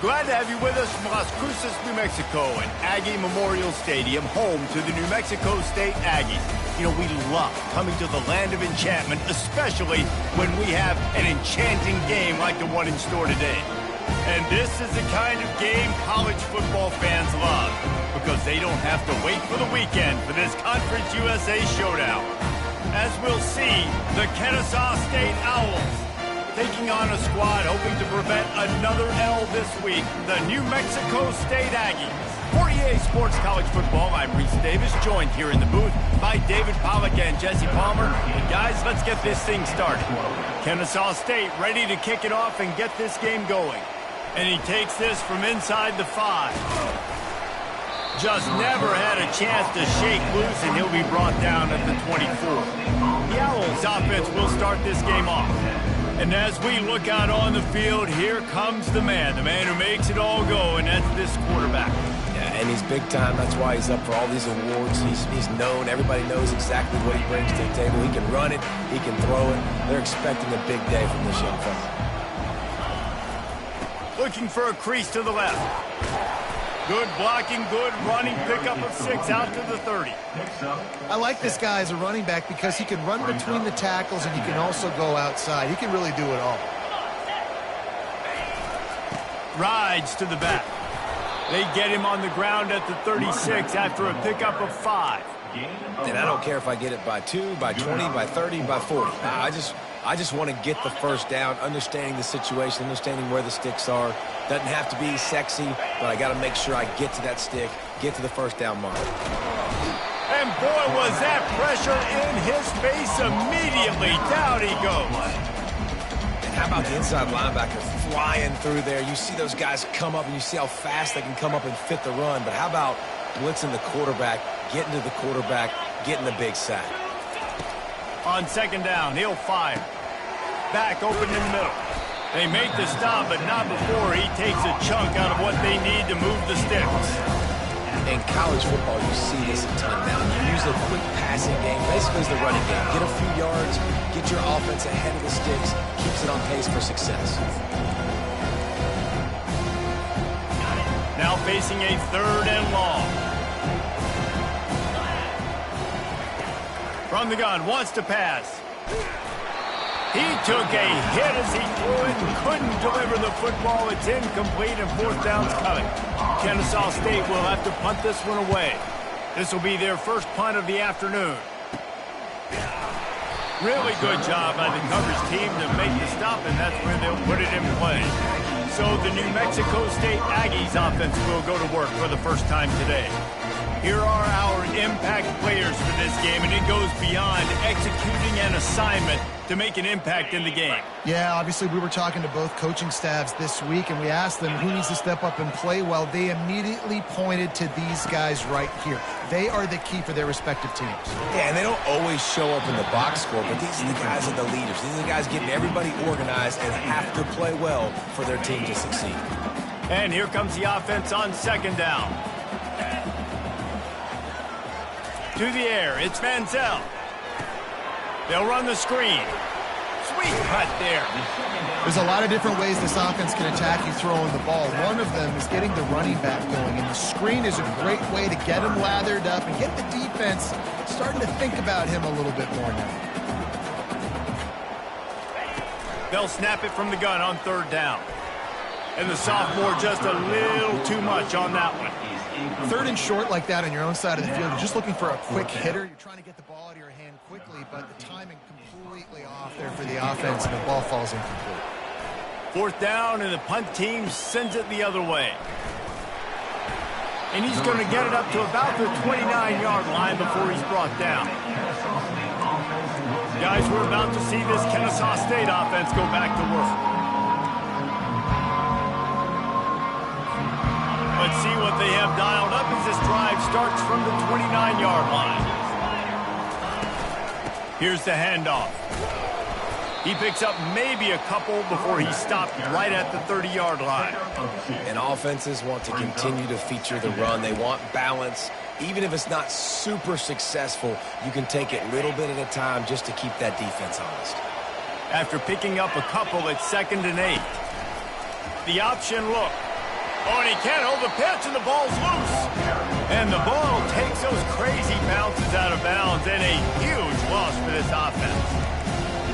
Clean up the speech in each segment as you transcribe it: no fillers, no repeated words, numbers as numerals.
Glad to have you with us from Las Cruces, New Mexico, and Aggie Memorial Stadium, home to the New Mexico State Aggies. You know, we love coming to the land of enchantment, especially when we have an enchanting game like the one in store today. And this is the kind of game college football fans love, because they don't have to wait for the weekend for this Conference USA showdown. As we'll see, the Kennesaw State Owls taking on a squad hoping to prevent another L this week, the New Mexico State Aggies. For EA Sports College Football, I'm Reese Davis, joined here in the booth by David Pollack and Jesse Palmer. And guys, let's get this thing started. Kennesaw State ready to kick it off and get this game going. And he takes this from inside the 5. Just never had a chance to shake loose, and he'll be brought down at the 24. The Owls offense will start this game off. And as we look out on the field, here comes the man who makes it all go, and that's this quarterback. Yeah, and he's big time. That's why he's up for all these awards. He's known. Everybody knows exactly what he brings to the table. He can run it. He can throw it. They're expecting a big day from this young fella. Looking for a crease to the left. Good blocking, good running, pickup of 6 out to the 30. I like this guy as a running back because he can run between the tackles and he can also go outside. He can really do it all. Rides to the back. They get him on the ground at the 36 after a pickup of 5. And I don't care if I get it by 2, by 20, by 30, by 40. I just want to get the first down, understanding the situation, understanding where the sticks are. Doesn't have to be sexy, but I got to make sure I get to that stick, get to the first down mark. And boy, was that pressure in his face immediately. Down he goes. And how about the inside linebacker flying through there? You see those guys come up, and you see how fast they can come up and fit the run. But how about blitzing the quarterback, getting to the quarterback, getting the big sack? On second down, he'll fire. Back open in the middle. They make the stop, but not before he takes a chunk out of what they need to move the sticks. In college football, you see this a ton now. You use a quick passing game, basically as the running game. Get a few yards, get your offense ahead of the sticks, keeps it on pace for success. Now facing a 3rd and long. From the gun, wants to pass. He took a hit as he threw it and couldn't deliver the football. It's incomplete and 4th down's coming. Kennesaw State will have to punt this one away. This will be their first punt of the afternoon. Really good job by the coverage team to make the stop, and that's where they'll put it in play. So the New Mexico State Aggies offense will go to work for the first time today. Here are our impact players for this game, and it goes beyond executing an assignment to make an impact in the game. Yeah, obviously we were talking to both coaching staffs this week, and we asked them who needs to step up and play well. They immediately pointed to these guys right here. They are the key for their respective teams. Yeah, and they don't always show up in the box score, but these are the guys that are the leaders. These are the guys getting everybody organized and have to play well for their team to succeed. And here comes the offense on second down. To the air, it's Manziel. They'll run the screen. Sweet cut there. There's a lot of different ways this offense can attack you throwing the ball. One of them is getting the running back going, and the screen is a great way to get him lathered up and get the defense starting to think about him a little bit more now. They'll snap it from the gun on 3rd down. And the sophomore just a little too much on that one. 3rd and short like that on your own side of the field, you're just looking for a quick hitter. You're trying to get the ball out of your hand quickly, but the timing completely off there for the offense, and the ball falls incomplete. 4th down, and the punt team sends it the other way. And he's going to get it up to about the 29-yard line before he's brought down. Guys, we're about to see this Kennesaw State offense go back to work. Let's see what they have dialed up as this drive starts from the 29-yard line. Here's the handoff. He picks up maybe a couple before he stopped right at the 30-yard line. And offenses want to continue to feature the run. They want balance. Even if it's not super successful, you can take it little bit at a time just to keep that defense honest. After picking up a couple at 2nd and 8. The option look. Oh, and he can't hold the pitch, and the ball's loose. And the ball takes those crazy bounces out of bounds, and a huge loss for this offense.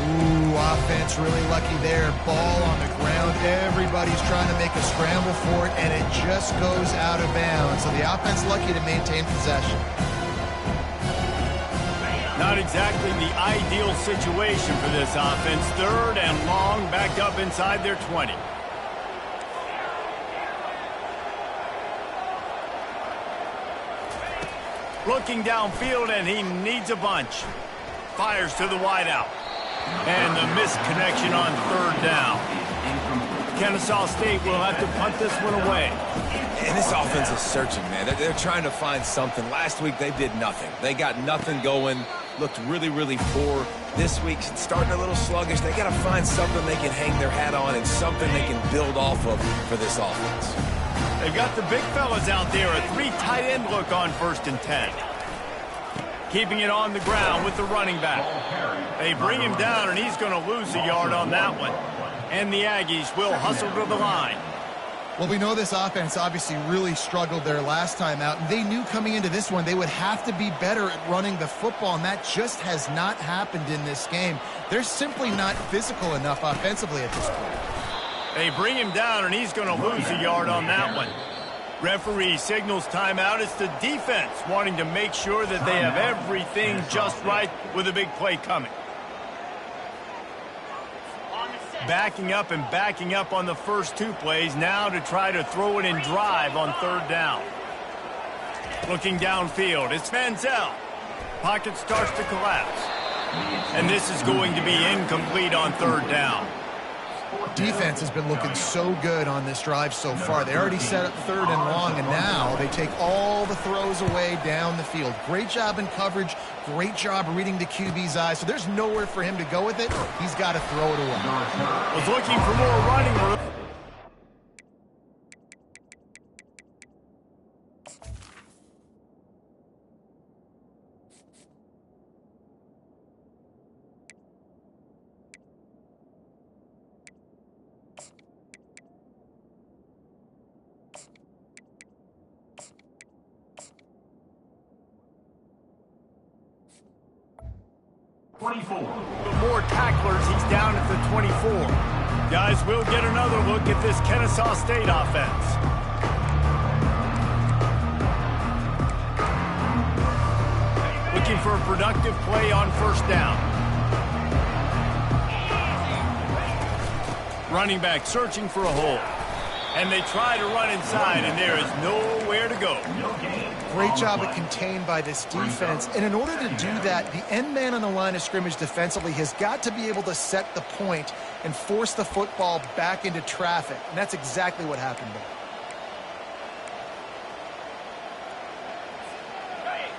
Ooh, offense really lucky there. Ball on the ground. Everybody's trying to make a scramble for it, and it just goes out of bounds. So the offense lucky to maintain possession. Not exactly the ideal situation for this offense. 3rd and long, back up inside their 20. Looking downfield, and he needs a bunch. Fires to the wideout. And the missed connection on 3rd down. Kennesaw State will have to punt this one away. And this offense is searching, man. They're trying to find something. Last week, they did nothing. They got nothing going. Looked really, really poor. This week, starting a little sluggish. They got to find something they can hang their hat on and something they can build off of for this offense. They've got the big fellas out there. A 3 tight end look on 1st and 10. Keeping it on the ground with the running back. They bring him down, and he's going to lose a yard on that one. And the Aggies will hustle to the line. Well, we know this offense obviously really struggled their last time out, and they knew coming into this one they would have to be better at running the football, and that just has not happened in this game. They're simply not physical enough offensively at this point. They bring him down, and he's going to lose a yard on that one. Referee signals timeout. It's the defense wanting to make sure that they have everything just right with a big play coming. Backing up and backing up on the first 2 plays now to try to throw it in drive on 3rd down. Looking downfield, it's Manziel. Pocket starts to collapse. And this is going to be incomplete on 3rd down. Defense has been looking so good on this drive so far. They already set up 3rd and long, and now they take all the throws away down the field. Great job in coverage. Great job reading the QB's eyes. So there's nowhere for him to go with it. He's got to throw it away. Was looking for more running room. More tacklers, he's down at the 24. Guys, we'll get another look at this Kennesaw State offense. Looking for a productive play on 1st down. Running back searching for a hole. And they try to run inside, and there is nowhere to go. Great job at contained by this defense. And in order to do that, the end man on the line of scrimmage defensively has got to be able to set the point and force the football back into traffic. And that's exactly what happened there.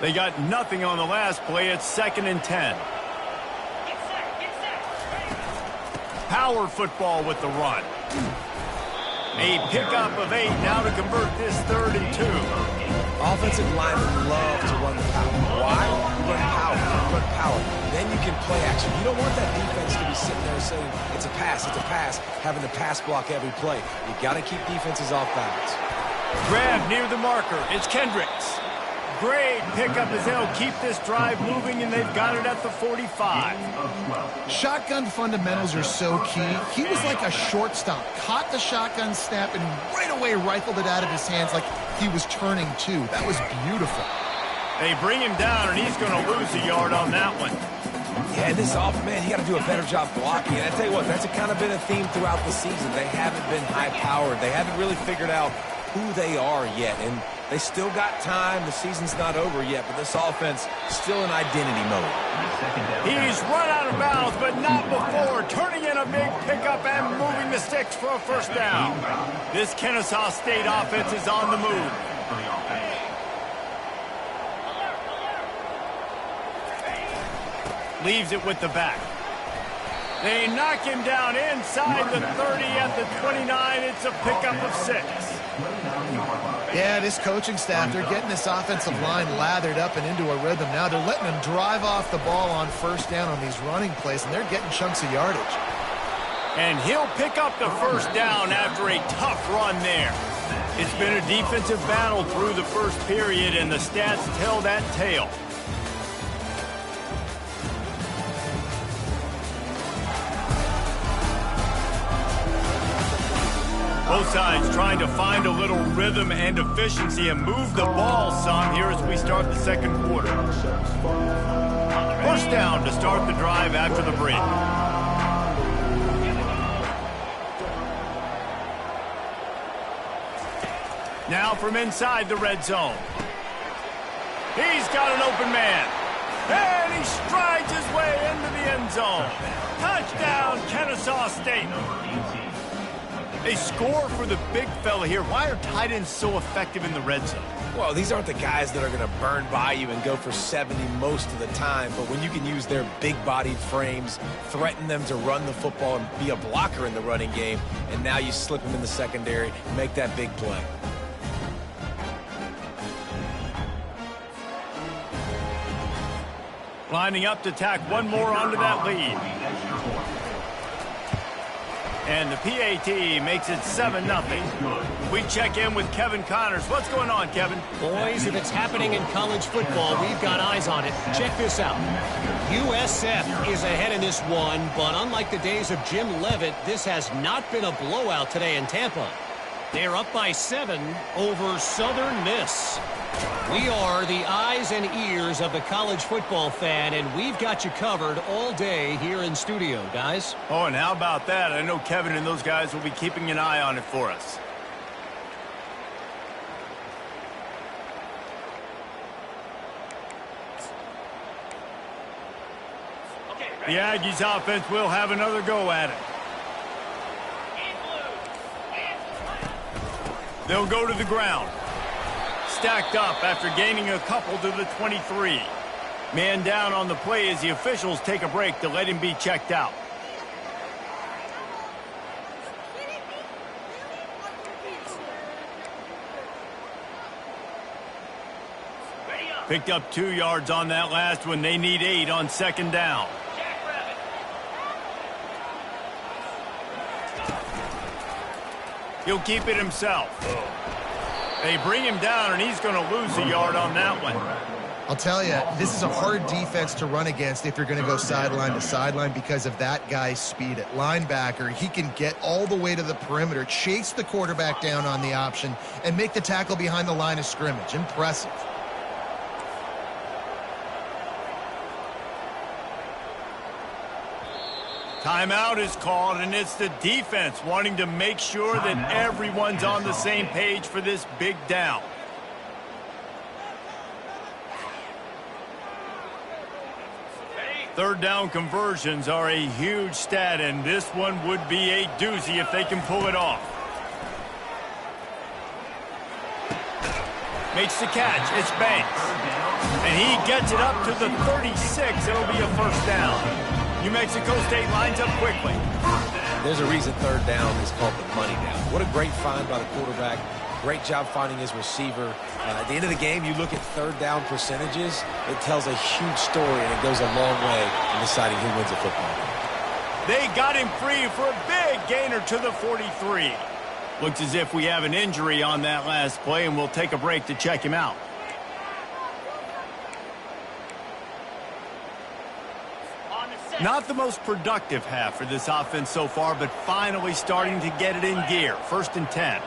They got nothing on the last play. It's 2nd and 10. Power football with the run. A pickup of 8 now to convert this 3rd and 2. Offensive linemen love to run the power. Why? Run power. Run power. Then you can play action. You don't want that defense to be sitting there saying, it's a pass, having to pass block every play. You got to keep defenses off balance. Grab near the marker. It's Kendricks. Great pickup as they'll keep this drive moving, and they've got it at the 45. Shotgun fundamentals are so key. He was like a shortstop. Caught the shotgun snap and right away rifled it out of his hands like he was turning too. That was beautiful. They bring him down, and he's going to lose a yard on that one. Yeah, this man, he got to do a better job blocking. And I tell you what, that's kind of been a theme throughout the season. They haven't been high-powered. They haven't really figured out who they are yet. And they still got time. The season's not over yet, but this offense still in identity mode. He's run out of bounds, but not before. Turning in a big pickup and moving the sticks for a 1st down. This Kennesaw State offense is on the move. Leaves it with the back. They knock him down inside the 30 at the 29. It's a pickup of 6. Yeah, this coaching staff, they're getting this offensive line lathered up and into a rhythm now. They're letting them drive off the ball on 1st down on these running plays, and they're getting chunks of yardage. And he'll pick up the 1st down after a tough run there. It's been a defensive battle through the first period, and the stats tell that tale. Both sides trying to find a little rhythm and efficiency and move the ball some here as we start the second quarter. First down to start the drive after the break. Now from inside the red zone. He's got an open man. And he strides his way into the end zone. Touchdown, Kennesaw State. They score for the big fella here. Why are tight ends so effective in the red zone? Well, these aren't the guys that are going to burn by you and go for 70 most of the time, but when you can use their big-bodied frames, threaten them to run the football and be a blocker in the running game, and now you slip them in the secondary, make that big play. Lining up to tack one more onto that lead. And the PAT makes it 7-0. We check in with Kevin Connors. What's going on, Kevin? Boys, if it's happening in college football, we've got eyes on it. Check this out. USF is ahead in this one, but unlike the days of Jim Leavitt, this has not been a blowout today in Tampa. They're up by 7 over Southern Miss. We are the eyes and ears of the college football fan, and we've got you covered all day here in studio, guys. Oh, and how about that? I know Kevin and those guys will be keeping an eye on it for us. The Aggies offense will have another go at it. They'll go to the ground. Stacked up after gaining a couple to the 23. Man down on the play as the officials take a break to let him be checked out. Picked up 2 yards on that last one. They need 8 on second down. He'll keep it himself. They bring him down, and he's going to lose a yard on that one. I'll tell you, this is a hard defense to run against if you're going to go sideline to sideline because of that guy's speed. At linebacker, he can get all the way to the perimeter, chase the quarterback down on the option, and make the tackle behind the line of scrimmage. Impressive. Timeout is called, and it's the defense wanting to make sure that everyone's on the same page for this big down. Third down conversions are a huge stat, and this one would be a doozy if they can pull it off. Makes the catch. It's Banks. And he gets it up to the 36. It'll be a first down. New Mexico State lines up quickly. There's a reason third down is called the money down. What a great find by the quarterback. Great job finding his receiver. At the end of the game, you look at third down percentages. It tells a huge story, and it goes a long way in deciding who wins a football game. They got him free for a big gainer to the 43. Looks as if we have an injury on that last play, and we'll take a break to check him out. Not the most productive half for this offense so far, but finally starting to get it in gear. 1st and 10.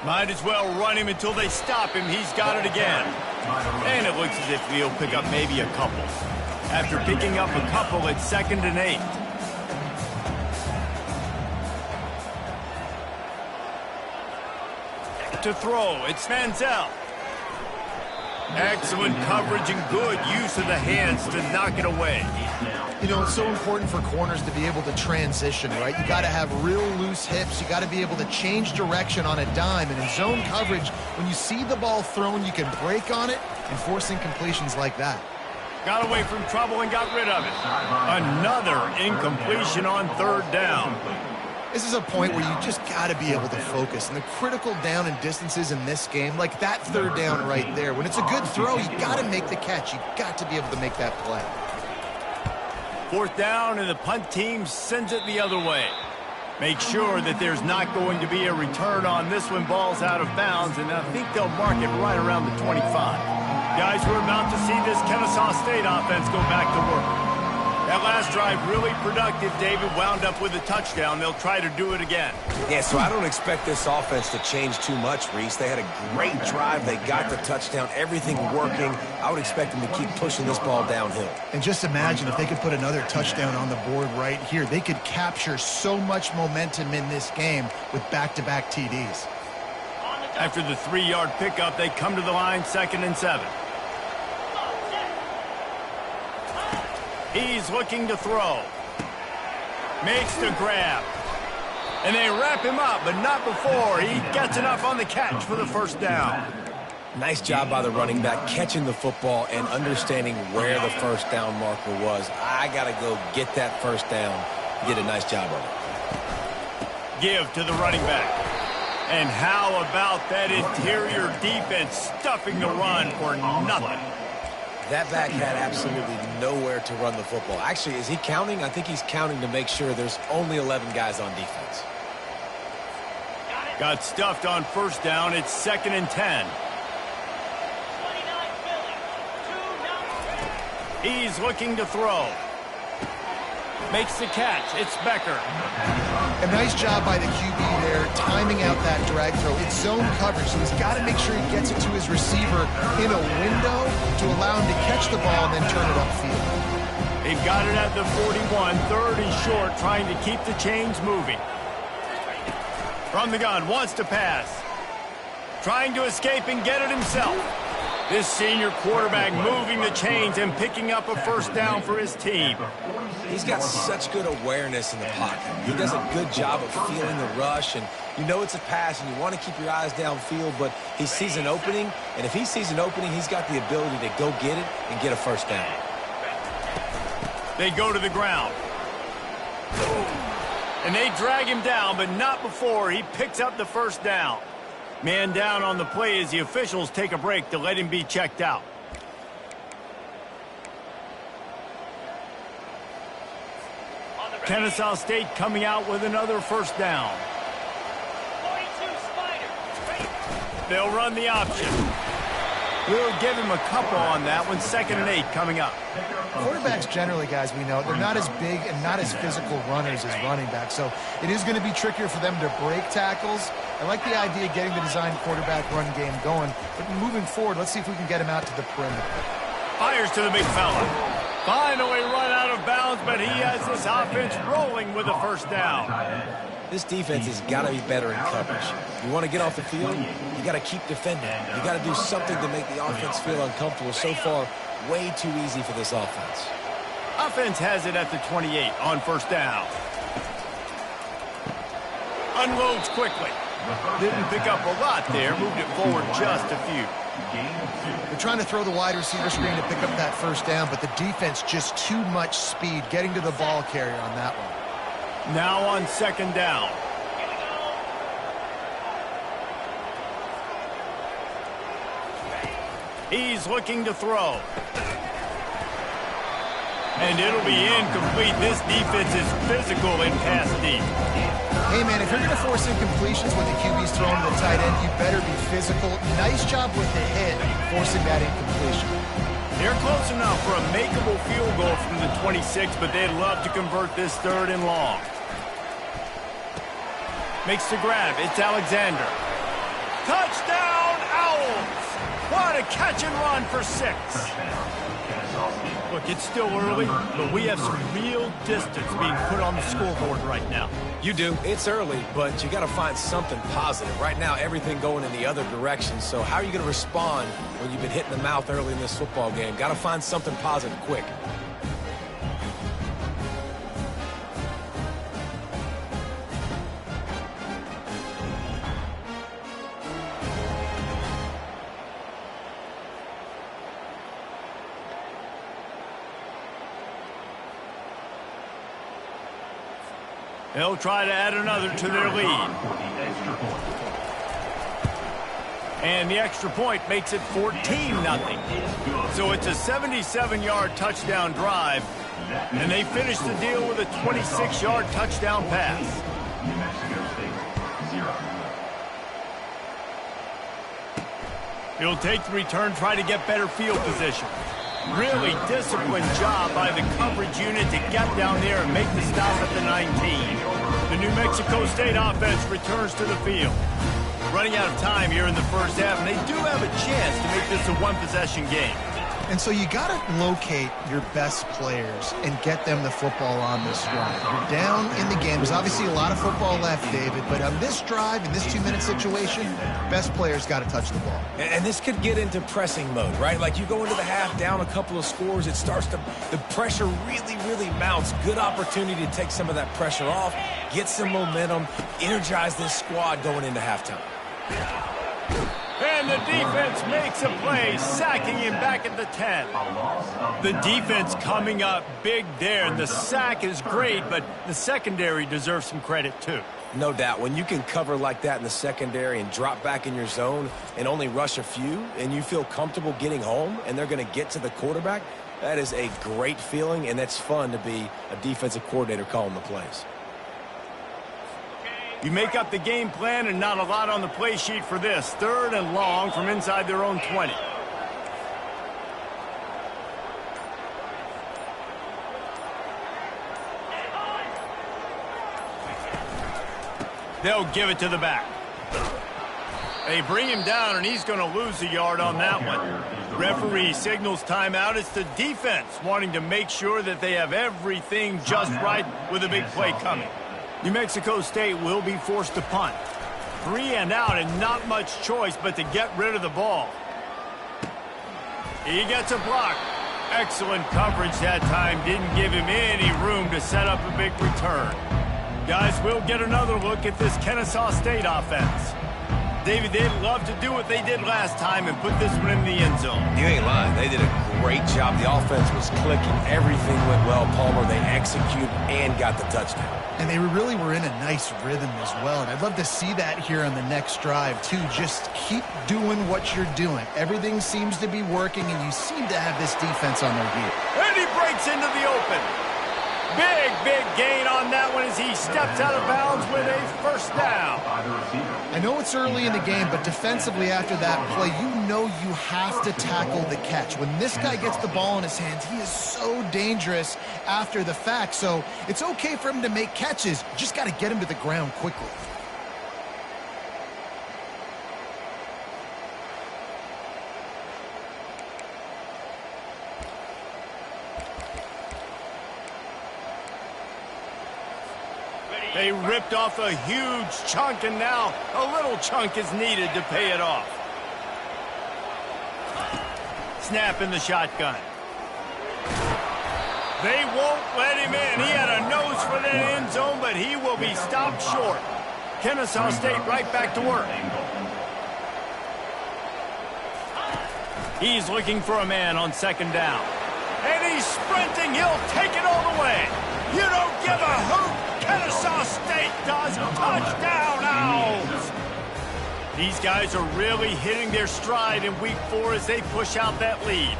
Might as well run him until they stop him. He's got it again. And it looks as if he'll pick up maybe a couple. After picking up a couple, it's 2nd and 8. To throw, it's Manziel. Excellent coverage and good use of the hands to knock it away. You know, it's so important for corners to be able to transition, right? You got to have real loose hips. You got to be able to change direction on a dime. And in zone coverage, when you see the ball thrown, you can break on it and force incompletions like that. Got away from trouble and got rid of it. Another incompletion on third down. This is a point where you just got to be able to focus. And the critical down and distances in this game, like that third down right there, when it's a good throw, you got to make the catch. You got to be able to make that play. 4th down, and the punt team sends it the other way. Make sure that there's not going to be a return on this when ball's out of bounds, and I think they'll mark it right around the 25. Guys, we're about to see this Kennesaw State offense go back to work. That last drive really productive. David wound up with a touchdown. They'll try to do it again. Yeah, so I don't expect this offense to change too much, Reese. They had a great drive. They got the touchdown. Everything working. I would expect them to keep pushing this ball downhill. And just imagine if they could put another touchdown on the board right here. They could capture so much momentum in this game with back-to-back TDs. After the 3-yard pickup, they come to the line, 2nd and 7. He's looking to throw. Makes the grab. And they wrap him up, but not before he gets enough on the catch for the first down. Nice job by the running back catching the football and understanding where the first down marker was. I got to go get that first down. He did a nice job of it. Give to the running back. And how about that interior defense stuffing the run for nothing? That back had absolutely nowhere to run the football. Actually, is he counting? I think he's counting to make sure there's only 11 guys on defense. Got stuffed on first down. It's 2nd and 10. He's looking to throw. Makes the catch. It's Becker. A nice job by the QB there, timing out that drag throw. It's zone coverage, so he's got to make sure he gets it to his receiver in a window to allow him to catch the ball and then turn it upfield. They've got it at the 41, 3rd and short, trying to keep the chains moving. From the gun, wants to pass. Trying to escape and get it himself. This senior quarterback moving the chains and picking up a first down for his team. He's got such good awareness in the pocket. He does a good job of feeling the rush, and you know it's a pass, and you want to keep your eyes downfield, but he sees an opening, and if he sees an opening, he's got the ability to go get it and get a first down. They go to the ground. And they drag him down, but not before he picks up the first down. Man down on the play as the officials take a break to let him be checked out. Kennesaw State coming out with another first down. They'll run the option. We'll give him a couple on that one. 2nd and 8 coming up. Quarterbacks generally, guys, we know, they're not as big and not as physical runners as running backs, so it is going to be trickier for them to break tackles. I like the idea of getting the design quarterback run game going, but moving forward, let's see if we can get him out to the perimeter. Fires to the big fella. Finally run out of bounds, but he has this offense rolling with a first down. This defense has got to be better in coverage. You want to get off the field, you got to keep defending. You got to do something to make the offense feel uncomfortable. So far, way too easy for this offense. Offense has it at the 28 on first down. Unloads quickly. Didn't pick up a lot there. Moved it forward just a few. They're trying to throw the wide receiver screen to pick up that first down, but the defense just too much speed getting to the ball carrier on that one. Now on 2nd down. He's looking to throw. And it'll be incomplete. This defense is physical in pass deep. Hey, man, if you're going to force incompletions when the QB's throwing to the tight end, you better be physical. Nice job with the hit, forcing that incompletion. They're close enough for a makeable field goal from the 26, but they'd love to convert this 3rd and long. Makes the grab. It's Alexander. Touchdown, Owls! What a catch and run for 6. Look, it's still early, but we have some real distance being put on the scoreboard right now. You do. It's early, but you got to find something positive. Right now, everything going in the other direction. So how are you going to respond when you've been hit in the mouth early in this football game? Got to find something positive quick. They'll try to add another to their lead. And the extra point makes it 14-0. So it's a 77-yard touchdown drive, and they finish the deal with a 26-yard touchdown pass. He'll take the return, try to get better field position. Really disciplined job by the coverage unit to get down there and make the stop at the 19. The New Mexico State offense returns to the field. Running out of time here in the first half, and they do have a chance to make this a one-possession game. And so you got to locate your best players and get them the football on this drive. You're down in the game. There's obviously a lot of football left, David, but on this drive, in this 2-minute situation, best players got to touch the ball. And this could get into pressing mode, right? Like you go into the half down a couple of scores, it starts to, the pressure really mounts. Good opportunity to take some of that pressure off, get some momentum, energize this squad going into halftime. And the defense makes a play, sacking him back at the 10. The defense coming up big there, and the sack is great, but the secondary deserves some credit too. No doubt. When you can cover like that in the secondary and drop back in your zone and only rush a few, and you feel comfortable getting home, and they're going to get to the quarterback, that is a great feeling, and that's fun to be a defensive coordinator calling the plays. You make up the game plan and not a lot on the play sheet for this. 3rd and long from inside their own 20. They'll give it to the back. They bring him down, and he's going to lose a yard on that one. Referee signals timeout. It's the defense wanting to make sure that they have everything just right with a big play coming. New Mexico State will be forced to punt. 3 and out, and not much choice but to get rid of the ball. He gets a block. Excellent coverage that time. Didn't give him any room to set up a big return. Guys, we'll get another look at this Kennesaw State offense. David, they'd love to do what they did last time and put this one in the end zone. You ain't lying. They did a great job. The offense was clicking. Everything went well, Palmer. They executed and got the touchdown. And they really were in a nice rhythm as well. And I'd love to see that here on the next drive, too. Just keep doing what you're doing. Everything seems to be working, and you seem to have this defense on their heels. And he breaks into the open. Big gain on that one as he steps out of bounds with a first down. I know it's early in the game, but defensively after that play, you know you have to tackle the catch. When this guy gets the ball in his hands, he is so dangerous after the fact. So it's okay for him to make catches. You just got to get him to the ground quickly. They ripped off a huge chunk, and now a little chunk is needed to pay it off. Snap in the shotgun. They won't let him in. He had a nose for the end zone, but he will be stopped short. Kennesaw State right back to work. He's looking for a man on 2nd down. And he's sprinting. He'll take it all the way. You don't give a hoot. Kennesaw State does. Touchdown, Owls! These guys are really hitting their stride in week 4 as they push out that lead.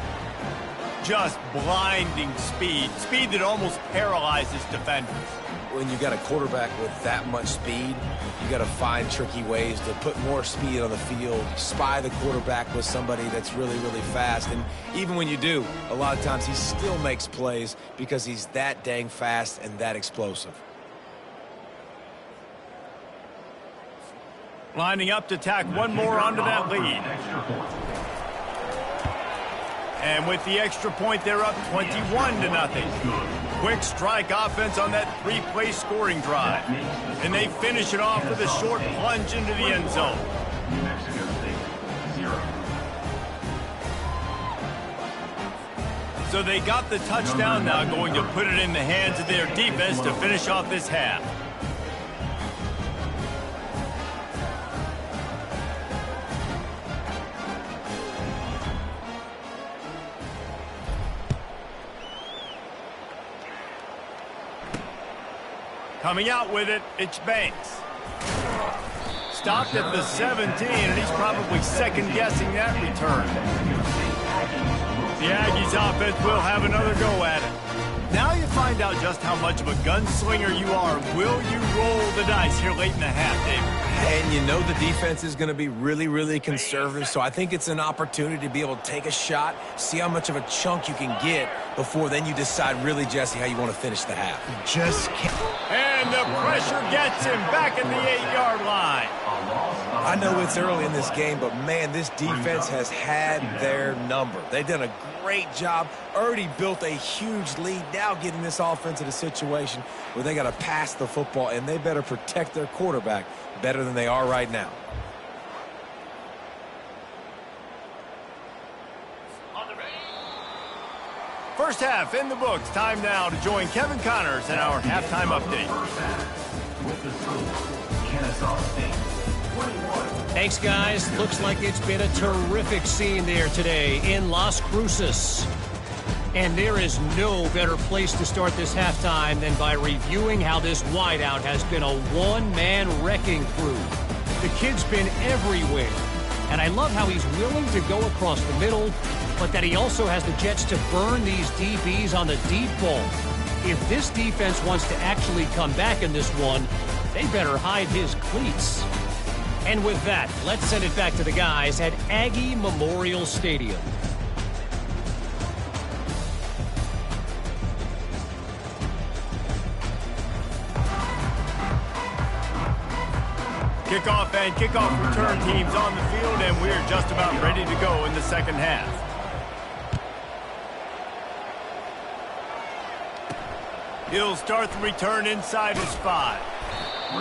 Just blinding speed. Speed that almost paralyzes defenders. When you got a quarterback with that much speed, you got to find tricky ways to put more speed on the field, spy the quarterback with somebody that's really fast. And even when you do, a lot of times he still makes plays because he's that dang fast and that explosive. Lining up to tack one more onto that lead. And with the extra point, they're up 21-0. Quick strike offense on that 3-play scoring drive. And they finish it off with a short plunge into the end zone. So they got the touchdown, now going to put it in the hands of their defense to finish off this half. Coming out with it, it's Banks. Stopped at the 17, and he's probably second-guessing that return. The Aggies offense will have another go at it. Now you find find out just how much of a gunslinger you are. Will you roll the dice here late in the half, David? And you know the defense is going to be really, really conservative, so I think it's an opportunity to be able to take a shot, see how much of a chunk you can get before then you decide really, Jesse, how you want to finish the half. Just can't. And the pressure gets him back at the 8-yard line. I know it's early in this game, but, man, this defense has had their number. They've done a great job, already built a huge lead, now getting this offense in a situation where they got to pass the football, and they better protect their quarterback better than they are right now. First half in the books. Time now to join Kevin Connors in our halftime update. Thanks, guys. Looks like it's been a terrific scene there today in Las Cruces. And there is no better place to start this halftime than by reviewing how this wideout has been a one-man wrecking crew. The kid's been everywhere. And I love how he's willing to go across the middle, but that he also has the jets to burn these DBs on the deep ball. If this defense wants to actually come back in this one, they better hide his cleats. And with that, let's send it back to the guys at Aggie Memorial Stadium. Kickoff and kickoff return teams on the field, and we're just about ready to go in the second half. He'll start the return inside his 5.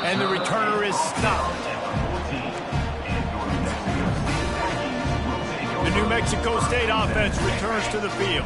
And the returner is stopped. The New Mexico State offense returns to the field.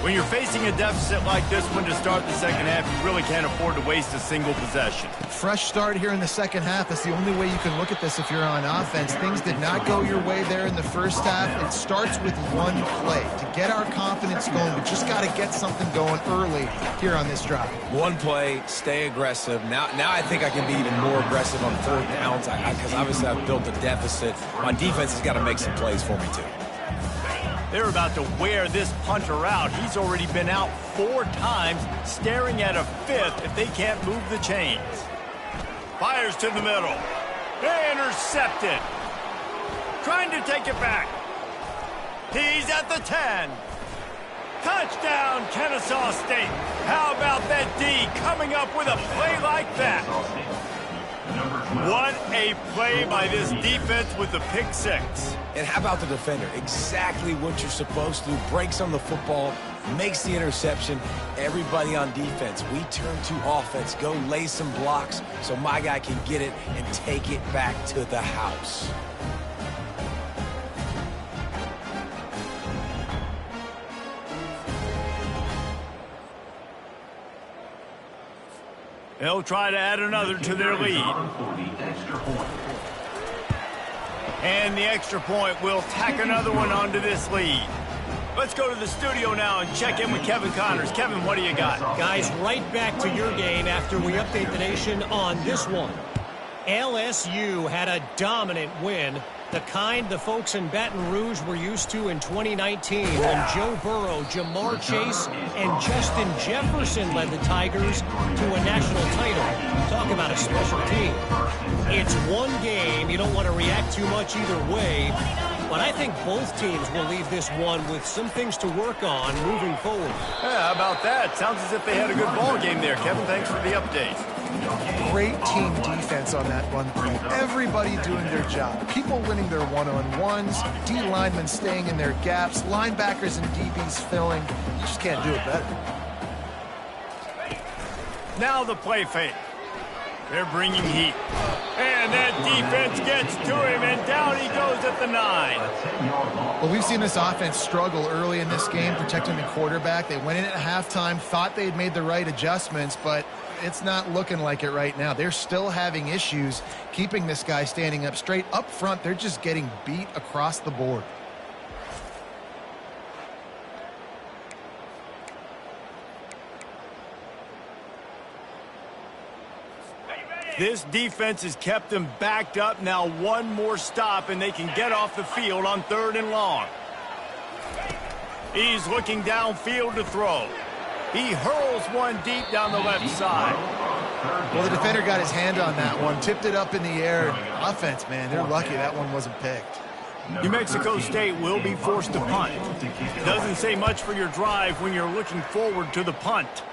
When you're facing a deficit like this one to start the second half, you really can't afford to waste a single possession. Fresh start here in the second half. That's the only way you can look at this if you're on offense. Things did not go your way there in the first half. It starts with one play. To get our confidence going, we just got to get something going early here on this drive. One play, stay aggressive. Now I think I can be even more aggressive on 4th downs because obviously I've built a deficit. My defense has got to make some plays for me too. They're about to wear this punter out. He's already been out 4 times, staring at a 5th if they can't move the chains. Fires to the middle. Intercepted. Trying to take it back. He's at the 10. Touchdown, Kennesaw State. How about that D coming up with a play like that? What a play by this defense with the pick 6. And how about the defender? Exactly what you're supposed to do. Breaks on the football, makes the interception. Everybody on defense, we turn to offense. Go lay some blocks so my guy can get it and take it back to the house. They'll try to add another to their lead. And the extra point will tack another one onto this lead. Let's go to the studio now and check in with Kevin Connors. Kevin, what do you got? Guys, right back to your game after we update the nation on this one. LSU had a dominant win, the kind the folks in Baton Rouge were used to in 2019 when Joe Burrow, Jamar Chase, and Justin Jefferson led the Tigers to a national title. Talk about a special team. It's one game. You don't want to react too much either way, but I think both teams will leave this one with some things to work on moving forward. Yeah, how about that? Sounds as if they had a good ball game there. Kevin, thanks for the update. Great team defense on that run play. Everybody doing their job. People winning their one-on-ones, D linemen staying in their gaps, linebackers and DBs filling. You just can't do it better. Now the play fake. They're bringing heat. And that defense gets to him, and down he goes at the 9. Well, we've seen this offense struggle early in this game, protecting the quarterback. They went in at halftime, thought they'd made the right adjustments, but it's not looking like it right now. They're still having issues keeping this guy standing up straight. Up front, they're just getting beat across the board. This defense has kept them backed up. Now one more stop, and they can get off the field on 3rd and long. He's looking downfield to throw. He hurls one deep down the left side. Well, the defender got his hand on that one, tipped it up in the air. Offense, man, they're lucky that one wasn't picked. New Mexico State will be forced to punt. Doesn't say much for your drive when you're looking forward to the punt.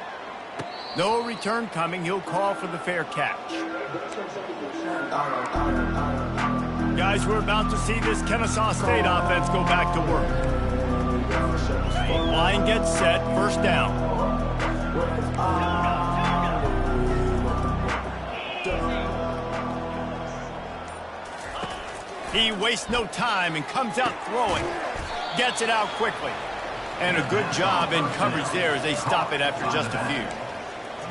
No return coming. He'll call for the fair catch. Guys, we're about to see this Kennesaw State offense go back to work. Line gets set, first down. He wastes no time and comes out throwing. Gets it out quickly. And a good job in coverage there as they stop it after just a few.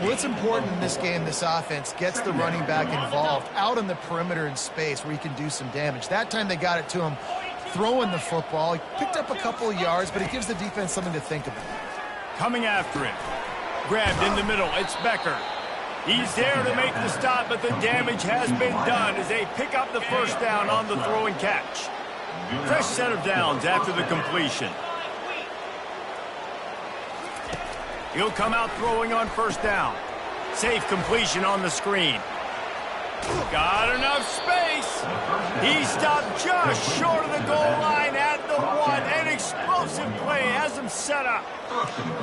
Well, it's important in this game, this offense gets the running back involved out on the perimeter in space where he can do some damage. That time they got it to him throwing the football. He picked up a couple of yards, but it gives the defense something to think about. Coming after him. Grabbed in the middle. It's Becker. He's there to make the stop, but the damage has been done as they pick up the first down on the throw and catch. Fresh set of downs after the completion. He'll come out throwing on first down. Safe completion on the screen. Got enough space. He stopped just short of the goal line at the one. An explosive play has him set up.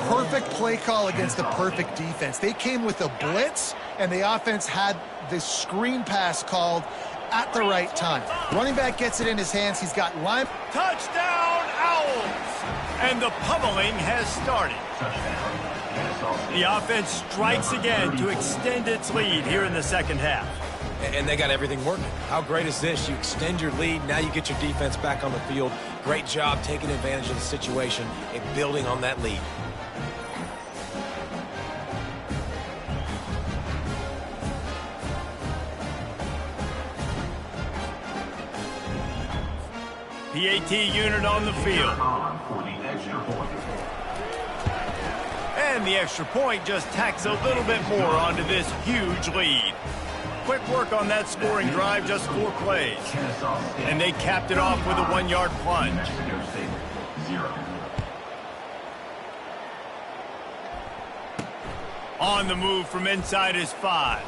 Perfect play call against the perfect defense. They came with a blitz, and the offense had the screen pass called at the right time. Running back gets it in his hands. He's got line. Touchdown, Owls! And the pummeling has started. The offense strikes again to extend its lead here in the second half. And they got everything working. How great is this? You extend your lead, now you get your defense back on the field. Great job taking advantage of the situation and building on that lead. PAT unit on the field. And the extra point just tacks a little bit more onto this huge lead. Quick work on that scoring drive, just 4 plays. And they capped it off with a 1-yard plunge. On the move from inside his 5.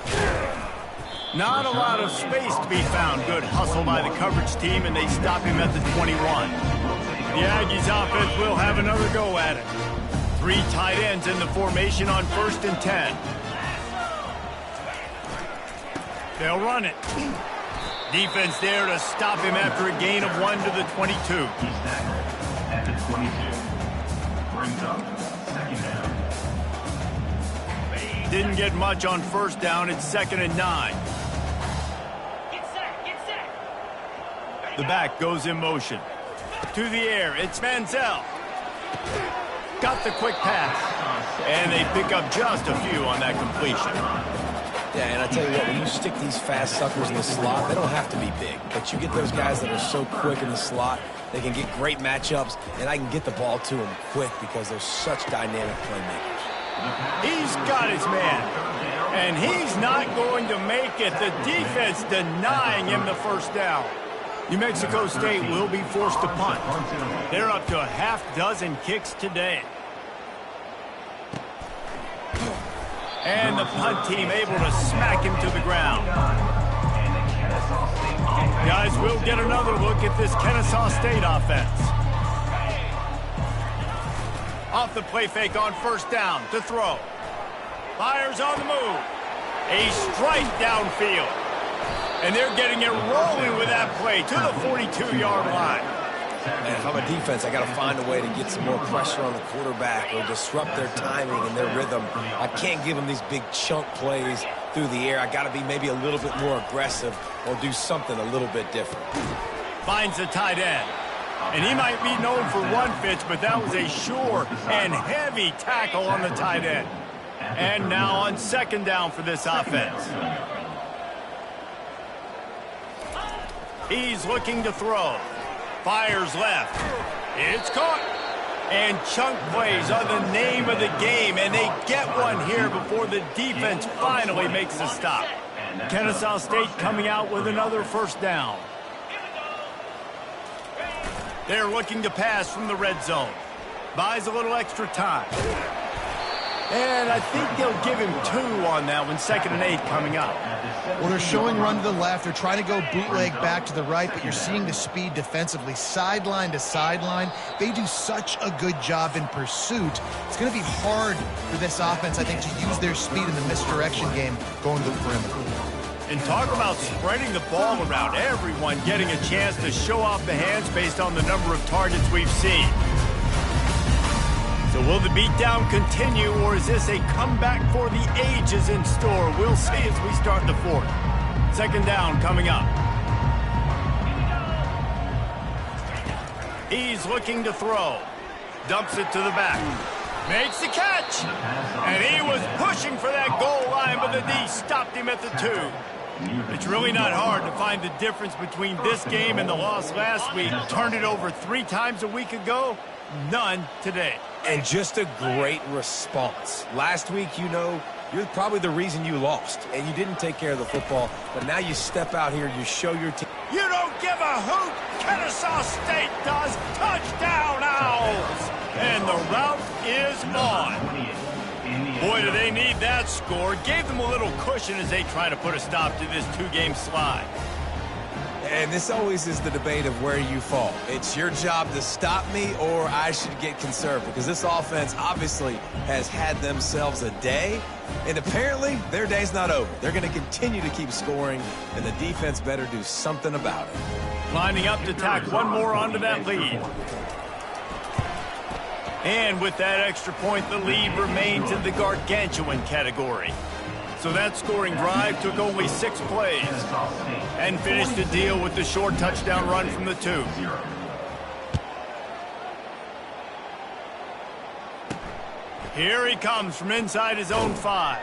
Not a lot of space to be found. Good hustle by the coverage team, and they stop him at the 21. The Aggies offense will have another go at it. 3 tight ends in the formation on 1st and 10. They'll run it. Defense there to stop him after a gain of 1 to the 22. At the 22. Brings up second down. Didn't get much on first down. It's 2nd and 9. Get set. The back goes in motion. To the air. It's Manziel. Got the quick pass. And they pick up just a few on that completion. Yeah, and I tell you what, when you stick these fast suckers in the slot, they don't have to be big. But you get those guys that are so quick in the slot, they can get great matchups, and I can get the ball to them quick because they're such dynamic playmakers. He's got his man. And he's not going to make it. The defense denying him the first down. New Mexico State will be forced to punt. They're up to a half-dozen kicks today. And the punt team able to smack him to the ground. Guys, we'll get another look at this Kennesaw State offense. Off the play fake on first down to throw. Fires on the move. A strike downfield. And they're getting it rolling with that play to the 42-yard line. And if I'm a defense, I got to find a way to get some more pressure on the quarterback or disrupt their timing and their rhythm. I can't give them these big chunk plays through the air. I got to be maybe a little bit more aggressive or do something a little bit different. Finds the tight end. And he might be known for one pitch, but that was a sure and heavy tackle on the tight end. And now on 2nd down for this offense. He's looking to throw. Fires left. It's caught. And chunk plays are the name of the game, and they get one here before the defense finally makes the stop. Kennesaw State coming out with another first down. They're looking to pass from the red zone. Buys a little extra time. And I think they'll give him 2 on that one, 2nd and 8 coming up. Well, they're showing run to the left. They're trying to go bootleg back to the right, but you're seeing the speed defensively, sideline to sideline. They do such a good job in pursuit. It's going to be hard for this offense, I think, to use their speed in the misdirection game going to the perimeter. And talk about spreading the ball around, everyone getting a chance to show off the hands based on the number of targets we've seen. So will the beatdown continue, or is this a comeback for the ages in store? We'll see as we start the 4th. 2nd down coming up. He's looking to throw. Dumps it to the back. Makes the catch. And he was pushing for that goal line, but the D stopped him at the 2. It's really not hard to find the difference between this game and the loss last week. Turned it over 3 times a week ago. None today. And just a great response. Last week, you know, you're probably the reason you lost, and you didn't take care of the football. But now you step out here, you show your team. You don't give a hoot. Kennesaw State does. Touchdown, Owls. And the route is on. Boy, do they need that score. Gave them a little cushion as they try to put a stop to this 2-game slide. And this always is the debate of where you fall. It's your job to stop me, or I should get conservative, because this offense obviously has had themselves a day, and apparently their day's not over. They're going to continue to keep scoring, and the defense better do something about it. Lining up to tack one more onto that lead. And with that extra point, the lead remains in the gargantuan category. So that scoring drive took only 6 plays and finished the deal with the short touchdown run from the 2. Here he comes from inside his own 5.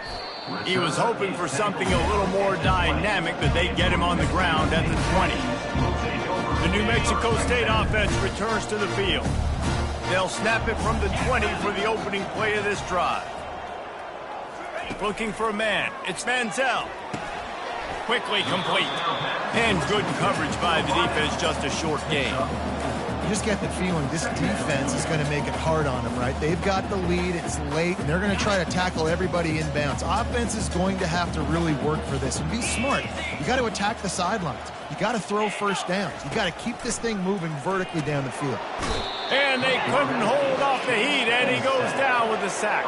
He was hoping for something a little more dynamic, but they get him on the ground at the 20. The New Mexico State offense returns to the field. They'll snap it from the 20 for the opening play of this drive. Looking for a man. It's Manziel. Quickly complete. And good coverage by the defense, just a short gain. You just get the feeling this defense is going to make it hard on them, right? They've got the lead, it's late, and they're going to try to tackle everybody inbounds. Offense is going to have to really work for this and be smart. You got to attack the sidelines. You got to throw first downs. You got to keep this thing moving vertically down the field. And they couldn't hold off the heat, and he goes down with a sack.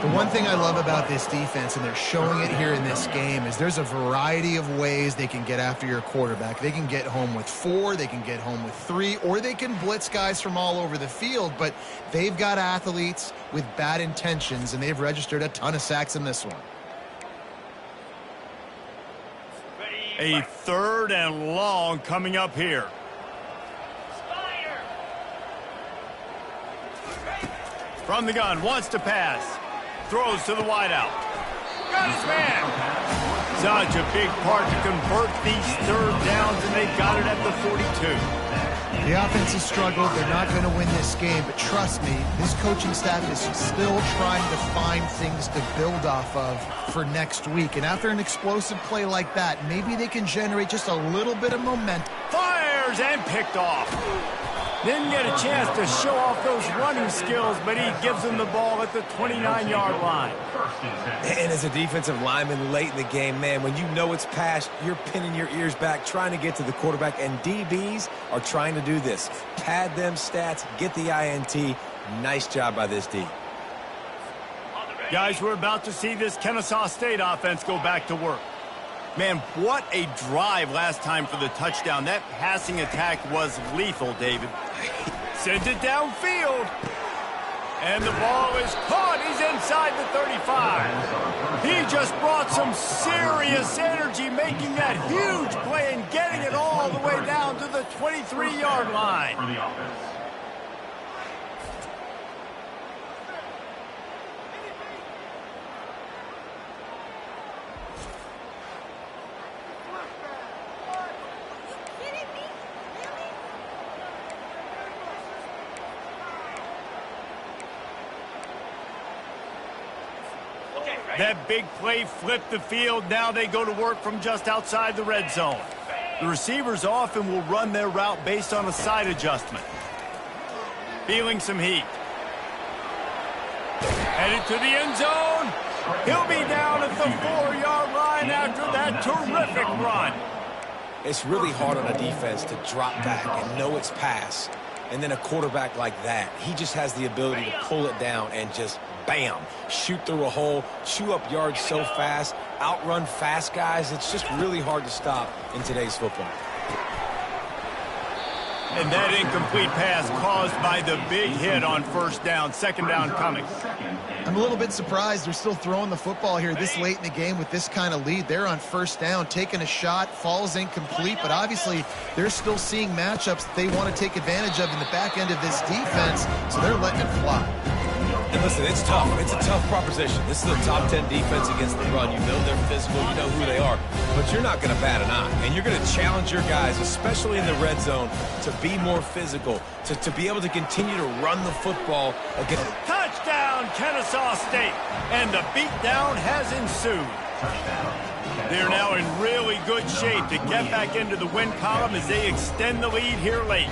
The one thing I love about this defense, and they're showing it here in this game, is there's a variety of ways they can get after your quarterback. They can get home with 4, they can get home with 3, or they can blitz guys from all over the field, but they've got athletes with bad intentions, and they've registered a ton of sacks in this one. A 3rd and long coming up here. From the gun, wants to pass. Throws to the wideout. Got his man. Such a big part to convert these 3rd downs, and they got it at the 42. The offense has struggled. They're not going to win this game, but trust me, this coaching staff is still trying to find things to build off of for next week. And after an explosive play like that, maybe they can generate just a little bit of momentum. Fires and picked off. Didn't get a chance to show off those running skills, but he gives them the ball at the 29-yard line. And as a defensive lineman late in the game, man, when you know it's past, you're pinning your ears back, trying to get to the quarterback, and DBs are trying to do this. Pad them stats, get the INT. Nice job by this D. Guys, we're about to see this Kennesaw State offense go back to work. Man, what a drive last time for the touchdown. That passing attack was lethal, David. Sends it downfield. And the ball is caught. He's inside the 35. He just brought some serious energy, making that huge play and getting it all the way down to the 23-yard line. For the offense. That big play flipped the field. Now they go to work from just outside the red zone. The receivers often will run their route based on a side adjustment. Feeling some heat. Headed to the end zone. He'll be down at the 4-yard line after that terrific run. It's really hard on a defense to drop back and know it's pass. And then a quarterback like that, he just has the ability to pull it down and just, bam, shoot through a hole, chew up yards so fast, outrun fast guys. It's just really hard to stop in today's football. And that incomplete pass caused by the big hit on first down. Second down coming. I'm a little bit surprised they're still throwing the football here this late in the game with this kind of lead. They're on first down, taking a shot, falls incomplete, but obviously they're still seeing matchups that they want to take advantage of in the back end of this defense, so they're letting it fly. And listen, it's tough. It's a tough proposition. This is a top 10 defense against the run. You know they're physical. You know who they are. But you're not going to bat an eye. And you're going to challenge your guys, especially in the red zone, to be more physical, to be able to continue to run the football against. Touchdown, Kennesaw State. And the beatdown has ensued. They're now in really good shape to get back into the win column as they extend the lead here late.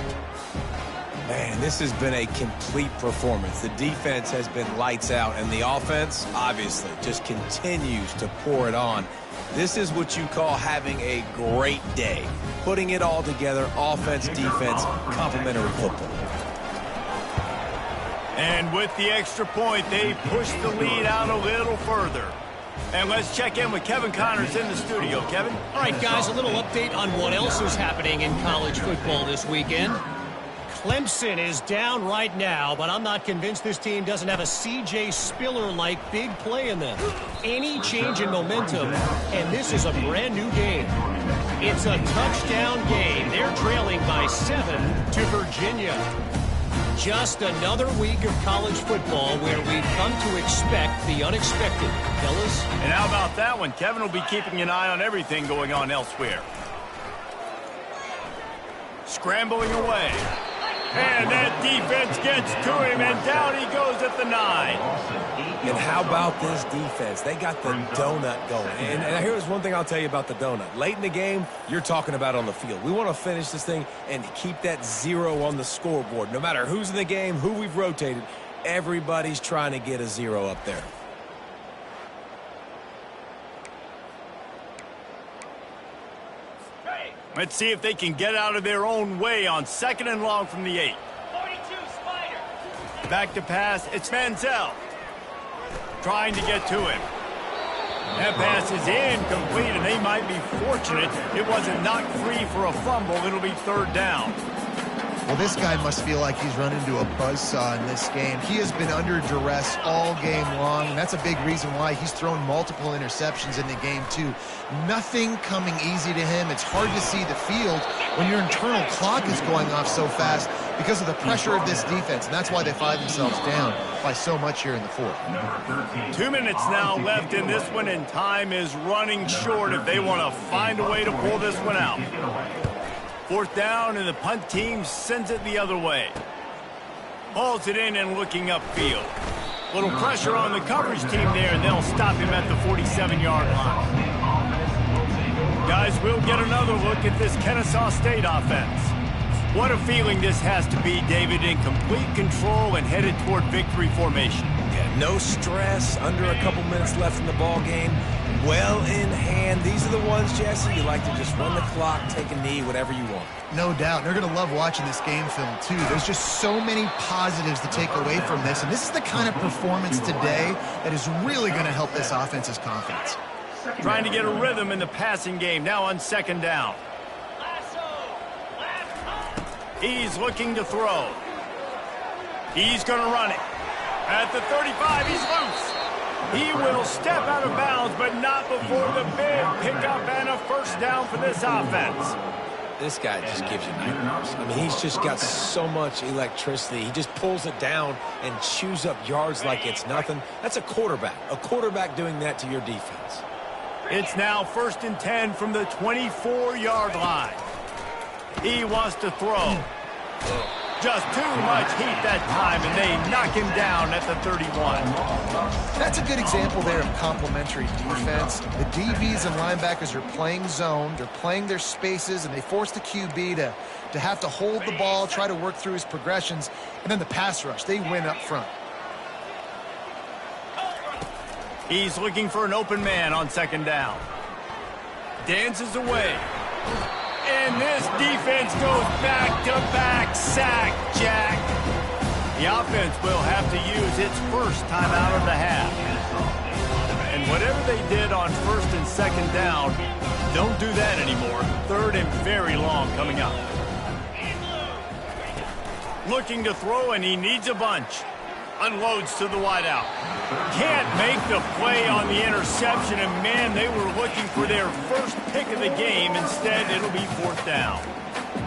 Man, this has been a complete performance. The defense has been lights out, and the offense, obviously, just continues to pour it on. This is what you call having a great day. Putting it all together, offense, defense, complementary football. And with the extra point, they push the lead out a little further. And let's check in with Kevin Connors in the studio. Kevin? All right, guys, a little update on what else is happening in college football this weekend. Clemson is down right now, but I'm not convinced this team doesn't have a C.J. Spiller-like big play in them. Any change in momentum, and this is a brand new game. It's a touchdown game. They're trailing by 7 to Virginia. Just another week of college football where we've come to expect the unexpected. Fellas? And how about that one? Kevin will be keeping an eye on everything going on elsewhere. Scrambling away. And that defense gets to him, and down he goes at the 9. And how about this defense? They got the donut going. And here's one thing I'll tell you about the donut. Late in the game, you're talking about on the field. We want to finish this thing and keep that 0 on the scoreboard. No matter who's in the game, who we've rotated, everybody's trying to get a 0 up there. Let's see if they can get out of their own way on 2nd and long from the 8. 42, Spider. Back to pass, it's Manziel. Trying to get to him. That pass is incomplete, and they might be fortunate it wasn't knocked free for a fumble. It'll be 3rd down. Well, this guy must feel like he's run into a buzzsaw in this game. He has been under duress all game long, and that's a big reason why he's thrown multiple interceptions in the game, too. Nothing coming easy to him. It's hard to see the field when your internal clock is going off so fast because of the pressure of this defense, and that's why they find themselves down by so much here in the 4th. 2 minutes now left in this one, and time is running short if they want to find a way to pull this one out. 4th down, and the punt team sends it the other way. Hauls it in and looking upfield. Little pressure on the coverage team there, and they'll stop him at the 47-yard line. Guys, we'll get another look at this Kennesaw State offense. What a feeling this has to be, David, in complete control and headed toward victory formation. Yeah, no stress, under a couple minutes left in the ball game. Well in hand. These are the ones, Jesse, you like to just run the clock, take a knee, whatever you want. No doubt. They're going to love watching this game film, too. There's just so many positives to take away from this, and this is the kind of performance today that is really going to help this offense's confidence. Trying to get a rhythm in the passing game, now on 2nd down. He's looking to throw. He's going to run it. At the 35, he's loose. He will step out of bounds, but not before the big pickup and a 1st down for this offense. This guy just gives you nightmares. I mean, he's just got so much electricity. He just pulls it down and chews up yards like it's nothing. That's a quarterback doing that to your defense. It's now 1st and 10 from the 24-yard line. He wants to throw. Just too much heat that time, and they knock him down at the 31. That's a good example there of complementary defense. The DBs and linebackers are playing zone, they're playing their spaces, and they force the QB to have to hold the ball, try to work through his progressions, and then the pass rush, they win up front. He's looking for an open man on second down. Dances away. And this defense goes back-to-back sack, Jack. The offense will have to use its first timeout of the half. And whatever they did on first and second down, don't do that anymore. Third and very long coming up. Looking to throw, and he needs a bunch. Unloads to the wideout. Can't make the play on the interception, and man, they were looking for their first pick of the game. Instead, it'll be fourth down.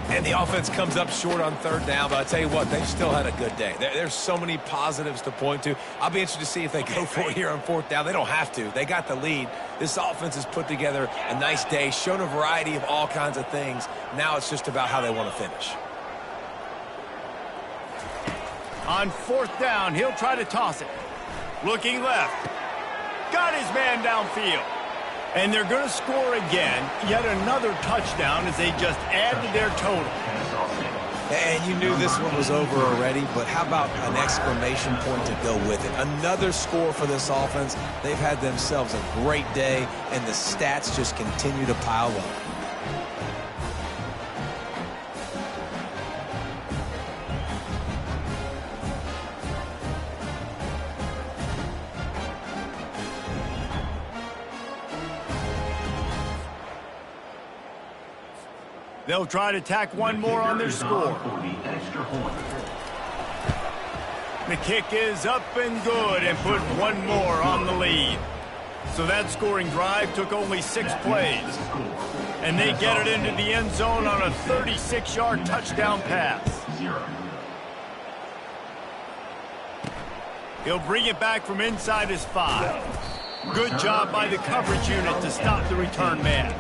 And the offense comes up short on third down, but I tell you what, they've still had a good day. There's so many positives to point to. I'll be interested to see if they go for it here on fourth down. They don't have to. They got the lead. This offense has put together a nice day, shown a variety of all kinds of things. Now it's just about how they want to finish. On fourth down, he'll try to toss it. Looking left. Got his man downfield. And they're going to score again. Yet another touchdown as they just add to their total. And you knew this one was over already, but how about an exclamation point to go with it? Another score for this offense. They've had themselves a great day, and the stats just continue to pile up. They'll try to tack one more on their score. The kick is up and good and put one more on the lead. So that scoring drive took only 6 plays. And they get it into the end zone on a 36-yard touchdown pass. He'll bring it back from inside his 5. Good job by the coverage unit to stop the return man.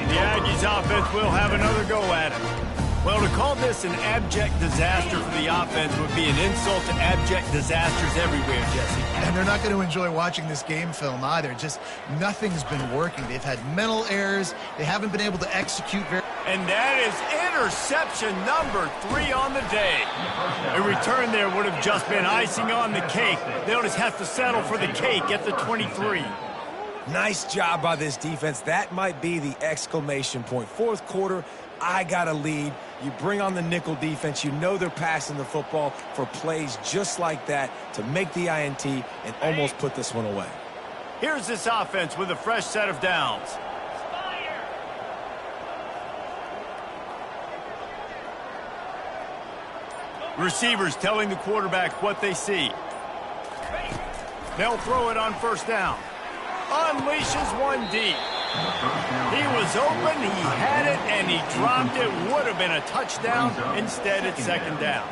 The Aggies offense will have another go at it. Well, to call this an abject disaster for the offense would be an insult to abject disasters everywhere, Jesse. And they're not going to enjoy watching this game film either. Just nothing's been working. They've had mental errors. They haven't been able to execute very... And that is interception number 3 on the day. A return there would have just been icing on the cake. They'll just have to settle for the cake at the 23. Nice job by this defense. That might be the exclamation point. Fourth quarter, I got a lead. You bring on the nickel defense. You know they're passing the football for plays just like that to make the INT and almost put this one away. Here's this offense with a fresh set of downs. Receivers telling the quarterback what they see. They'll throw it on first down. Unleashes one deep. He was open, he had it, and he dropped it. Would have been a touchdown. Instead, it's second down.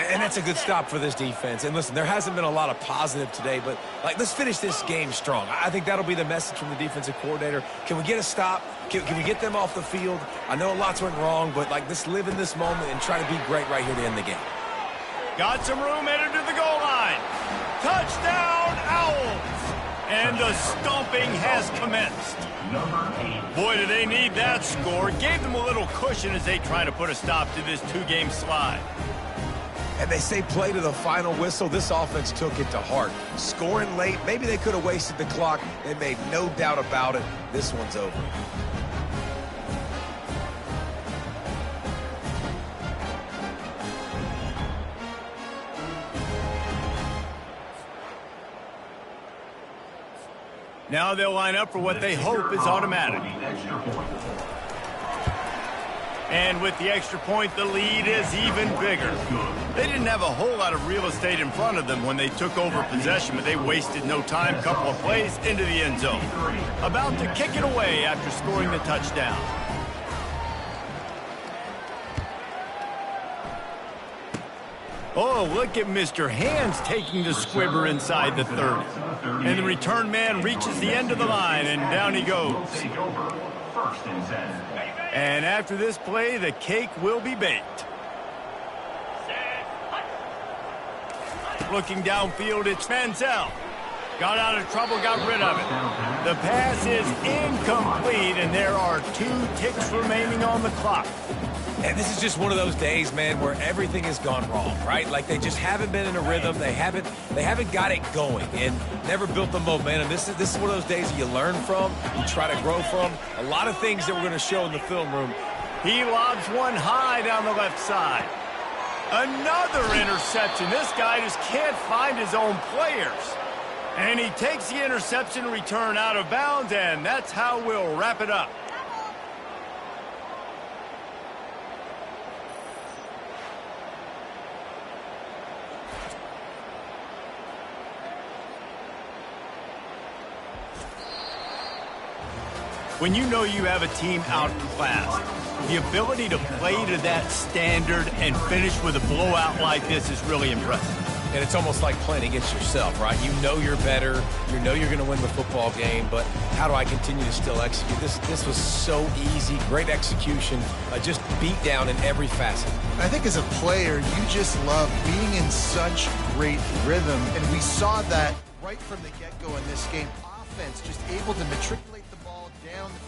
And that's a good stop for this defense. And listen, there hasn't been a lot of positive today, but let's finish this game strong. I think that'll be the message from the defensive coordinator. Can we get a stop? Can we get them off the field? I know lots went wrong, but let's live in this moment and try to be great right here to end the game. Got some room headed to the goal line. Touchdown, Owls! And the stomping has commenced. Boy, do they need that score. Gave them a little cushion as they try to put a stop to this 2-game slide. And they say play to the final whistle. This offense took it to heart. Scoring late, maybe they could have wasted the clock. They made no doubt about it. This one's over. Now they'll line up for what they hope is automatic. And with the extra point, the lead is even bigger. They didn't have a whole lot of real estate in front of them when they took over possession, but they wasted no time. Couple of plays into the end zone. About to kick it away after scoring the touchdown. Oh, look at Mr. Hands taking the squibber inside the 30. And the return man reaches the end of the line, and down he goes. And after this play, the cake will be baked. Looking downfield, it's Manziel. Got out of trouble, got rid of it. The pass is incomplete, and there are 2 ticks remaining on the clock. And this is just one of those days, man, where everything has gone wrong, right? Like they just haven't been in a rhythm. They haven't got it going and never built the momentum. This is one of those days that you learn from, you try to grow from. A lot of things that we're going to show in the film room. He lobs one high down the left side. Another interception. This guy just can't find his own players. And he takes the interception return out of bounds, and that's how we'll wrap it up. When you know you have a team outclassed, the ability to play to that standard and finish with a blowout like this is really impressive. And it's almost like playing against yourself, right? You know you're better. You know you're going to win the football game, but how do I continue to still execute? This was so easy. Great execution. Just beat down in every facet. I think as a player, you just love being in such great rhythm, and we saw that right from the get-go in this game. Offense just able to matriculate the ball down the field.